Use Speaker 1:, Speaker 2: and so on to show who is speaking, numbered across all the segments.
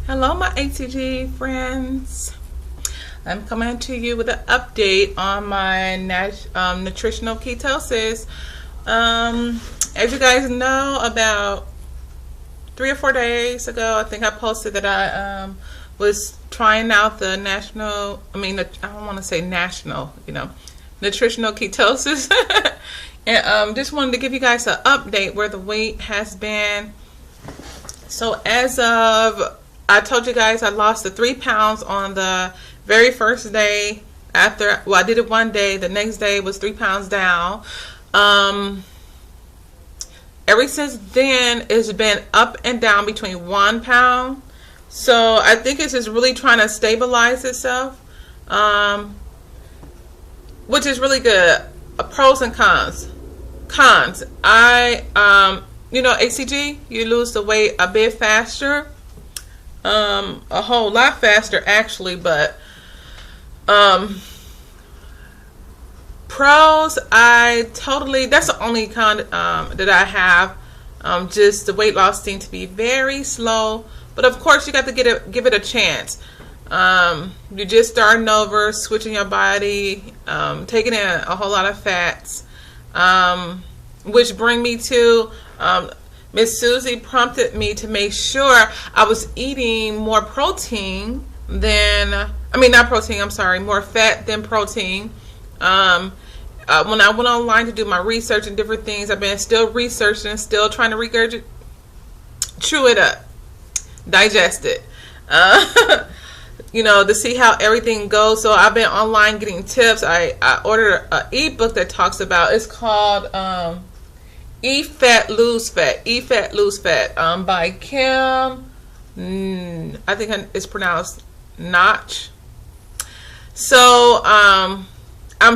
Speaker 1: Hello my ATG friends. I'm coming to you with an update on my nutritional ketosis. As you guys know, about 3 or 4 days ago, I think I posted that I was trying out the I don't want to say national, nutritional ketosis. And just wanted to give you guys an update where the weight has been. So as of, I told you guys I lost the 3 pounds on the very first day after, well, I did it one day. The next day was 3 pounds down. Ever since then, it's been up and down between 1 pound. So I think it's just really trying to stabilize itself, which is really good. Pros and cons. Cons. ACG, you lose the weight a bit faster. A whole lot faster actually, but pros, that's the only con that I have. Just the weight loss seems to be very slow, but of course you got to give it a chance. You're just starting over, switching your body, taking in a whole lot of fats, which bring me to Miss Susie prompted me to make sure I was eating more protein than, more fat than protein. When I went online to do my research and different things, I've been still researching, still trying to chew it up, digest it, to see how everything goes. So I've been online getting tips. I ordered an ebook that talks about, it's called Eat Fat, Lose Fat. Eat Fat, Lose Fat, by Kim, I think it's pronounced Notch. So I'm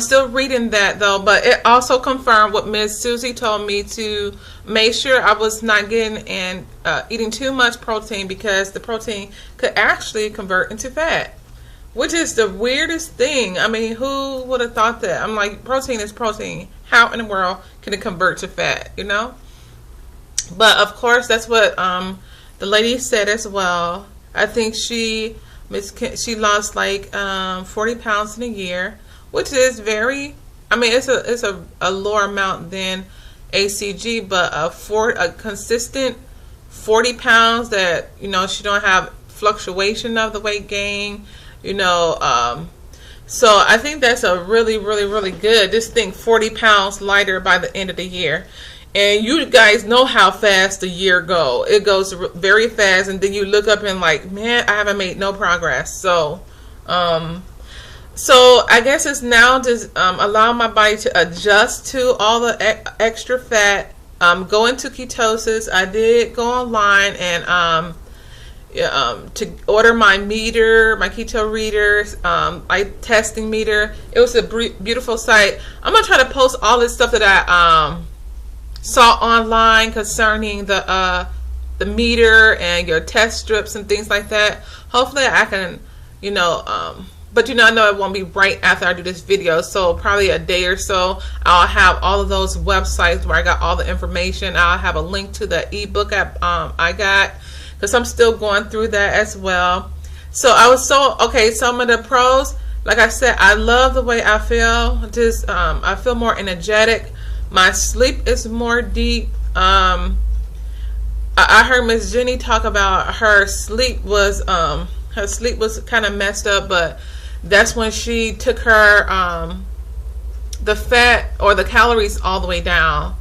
Speaker 1: still reading that though, but it also confirmed what Miss Susie told me, to make sure I was not getting and eating too much protein, because the protein could actually convert into fat, which is the weirdest thing. I mean, who would have thought that? I'm like, protein is protein. How in the world can it convert to fat, But of course, that's what the lady said as well. I think she lost like 40 pounds in a year, which is very, it's a lower amount than ACG, but a consistent 40 pounds that, she don't have fluctuation of the weight gain, so I think that's a really, really, really good. Just think 40 pounds lighter by the end of the year. And you guys know how fast the year goes. It goes very fast, and then you look up and like, man, I haven't made no progress. So I guess it's now just allowing my body to adjust to all the extra fat, go into ketosis. I did go online and to order my meter, my keto reader, my testing meter. It was a beautiful site. I'm gonna try to post all this stuff that I saw online concerning the meter and your test strips and things like that. Hopefully I can, but I know it won't be right after I do this video, so probably a day or so I'll have all of those websites where I got all the information. I'll have a link to the ebook I got, because I'm still going through that as well. So some of the pros, like I said, I love the way I feel. Just I feel more energetic. My sleep is more deep. I heard Miss Jenny talk about her sleep was kind of messed up, but that's when she took her the fat or the calories all the way down.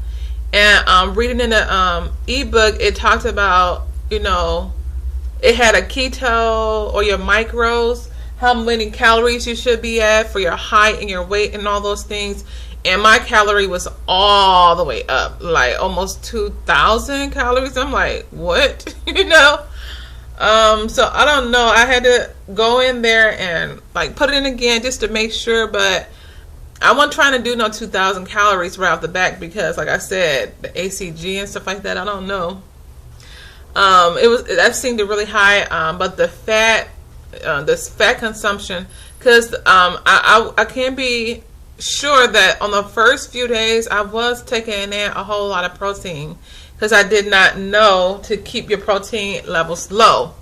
Speaker 1: And reading in the ebook, it talked about, it had a keto or your macros, how many calories you should be at for your height and your weight and all those things. And my calorie was all the way up, like almost 2,000 calories. I'm like, what? So I don't know. I had to go in there and like put it in again just to make sure, but I wasn't trying to do no 2,000 calories right off the back, because like I said, the ACG and stuff like that, I don't know. That seemed really high, but the fat consumption, because I can't be sure that on the first few days I was taking in a whole lot of protein, because I did not know to keep your protein levels low.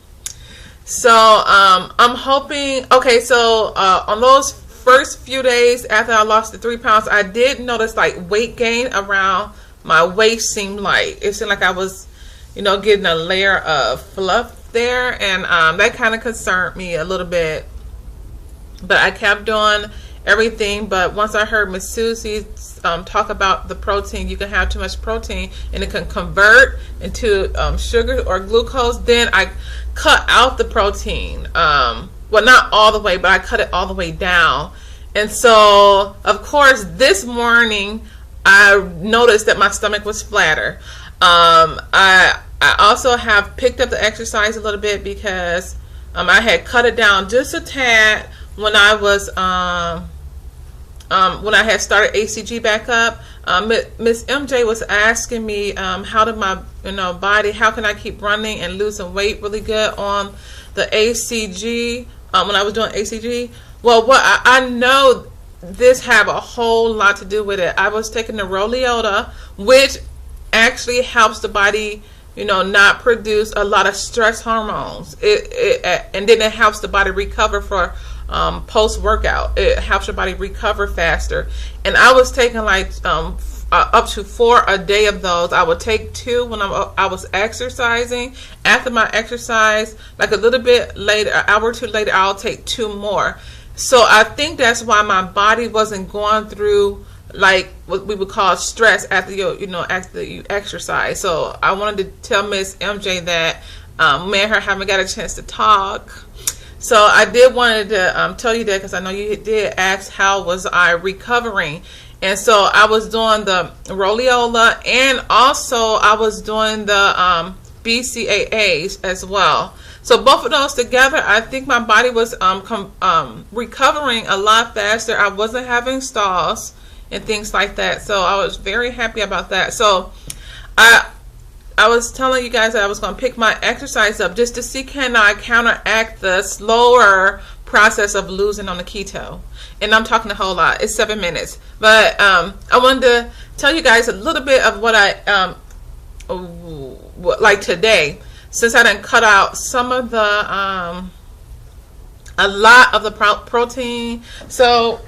Speaker 1: So I'm hoping. Okay, so on those first few days after I lost the 3 pounds, I did notice like weight gain around my waist. It seemed like I was, getting a layer of fluff there, and that kind of concerned me a little bit. But I kept doing everything. But once I heard Miss Susie talk about the protein, you can have too much protein and it can convert into sugar or glucose, then I cut out the protein. Well, not all the way, but I cut it all the way down. And so, of course, this morning I noticed that my stomach was flatter. I also have picked up the exercise a little bit because I had cut it down just a tad when I was when I had started ACG back up. Miss MJ was asking me how did my body, how can I keep running and losing weight really good on the ACG when I was doing ACG. Well, what I know this have a whole lot to do with it. I was taking the Roleota, which actually helps the body not produce a lot of stress hormones. And then it helps the body recover for post-workout. It helps your body recover faster. And I was taking like up to 4 a day of those. I would take 2 when I was exercising. After my exercise, like a little bit later, an hour or 2 later, I'll take 2 more. So I think that's why my body wasn't going through like what we would call stress after after you exercise. So I wanted to tell Miss MJ that me and her haven't got a chance to talk. So I did wanted to tell you that because I know you did ask how was I recovering. And so I was doing the Roleola, and also I was doing the BCAAs as well. So both of those together, I think my body was recovering a lot faster. I wasn't having stalls and things like that. So I was very happy about that. So I was telling you guys that I was going to pick my exercise up just to see can I counteract the slower process of losing on the keto. And I'm talking a whole lot. It's 7 minutes. But I wanted to tell you guys a little bit of what I like today. Since I didn't cut out some of the a lot of the protein. So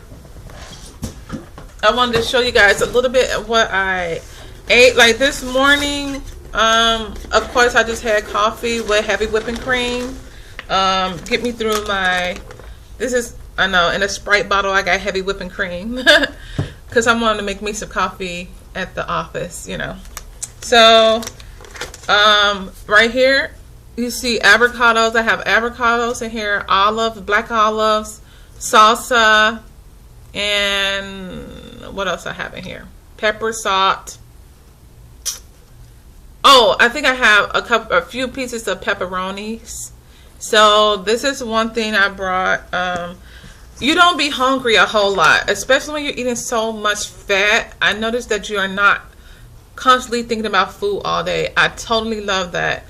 Speaker 1: I wanted to show you guys a little bit of what I ate. Like this morning, of course, I just had coffee with heavy whipping cream. Get me through my, I know, in a Sprite bottle I got heavy whipping cream. Because I wanted to make me some coffee at the office, So, right here, you see avocados. I have avocados in here, olives, black olives, salsa, and what else I have in here? Pepper, salt. Oh, I think I have a few pieces of pepperonis. So this is one thing I brought. You don't be hungry a whole lot, especially when you're eating so much fat. I noticed that you are not constantly thinking about food all day. I totally love that.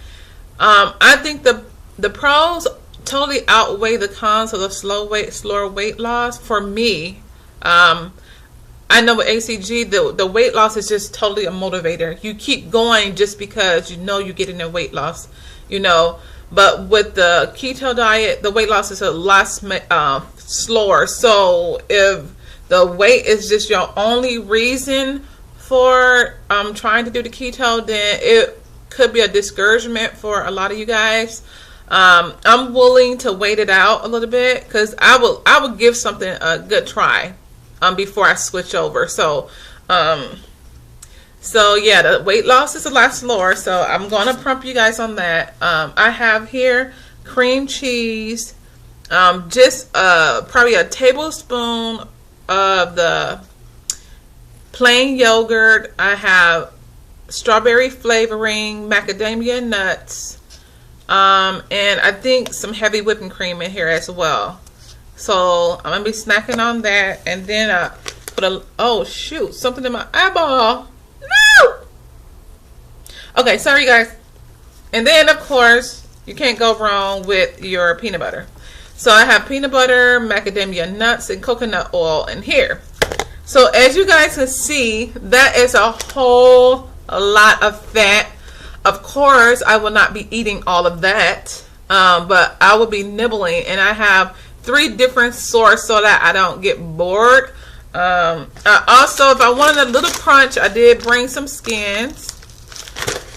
Speaker 1: I think the pros totally outweigh the cons of the slower weight loss for me. I know with ACG, the weight loss is just totally a motivator. You keep going just because you're getting a weight loss, But with the keto diet, the weight loss is a lot slower. So if the weight is just your only reason for trying to do the keto, then it could be a discouragement for a lot of you guys. I'm willing to wait it out a little bit because I will give something a good try before I switch over. So yeah, the weight loss is a lot slower. So I'm gonna prompt you guys on that. I have here cream cheese, just probably a tablespoon of the plain yogurt. I have strawberry flavoring, macadamia nuts, and I think some heavy whipping cream in here as well. So I'm gonna be snacking on that, and then I put oh shoot, something in my eyeball. No. Okay, sorry guys. And then of course you can't go wrong with your peanut butter. So I have peanut butter, macadamia nuts, and coconut oil in here. So as you guys can see, that is a whole lot of fat. Of course, I will not be eating all of that. but I will be nibbling, and I have 3 different sorts so that I don't get bored. Also, if I wanted a little crunch, I did bring some skins,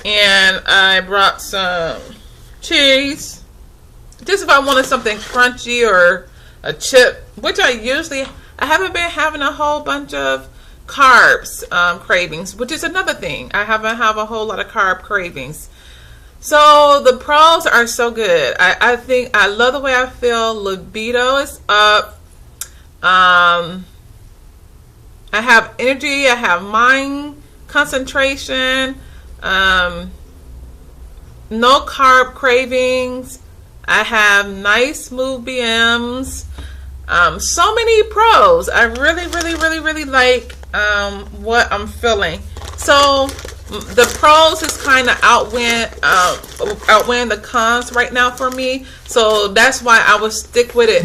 Speaker 1: and I brought some cheese, just if I wanted something crunchy or a chip, which I haven't been having a whole bunch of carbs cravings, which is another thing. I haven't have a whole lot of carb cravings. So the pros are so good. I think I love the way I feel. Libido is up. I have energy. I have mind concentration. No carb cravings. I have nice smooth BMs. So many pros. I really like what I'm feeling. So the pros is kind of outweighing the cons right now for me. So that's why I will stick with it.